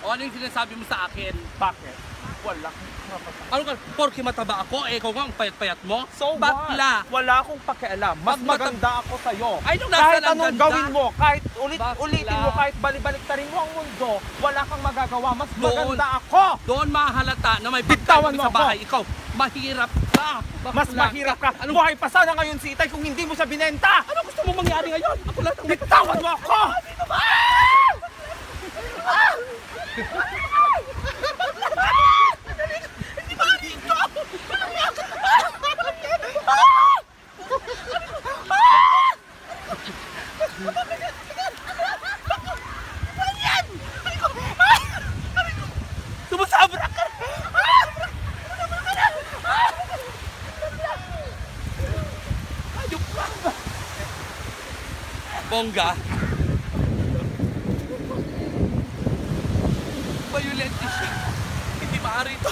O ano yung sinasabi mo sa akin? Bakit? Wala. Ano ka? Porke mataba ako, ikaw nga ang payat-payat mo? So bakla. what? Wala akong pakialam. Mas maganda ako sa'yo. Ay, nung nasa Kahit lang anong ganda. gawin mo, kahit Bakla. ulitin mo, kahit balik-baliktarin mo ang mundo, wala kang magagawa. Mas Doon. maganda ako. Doon mahalata na may Bitawan pagkain mo sa ako. bahay. Ikaw, mahirap ka. Bakla. Mas mahirap ka. Anong, Buhay pa sana ngayon si Itay kung hindi mo siya binenta. ano gusto mo mangyari ngayon? Ako lahat ang Bitawan mo ako! Sumusabra ka! Ayok ka! Bongga. Violent siya. Hindi maaari ito.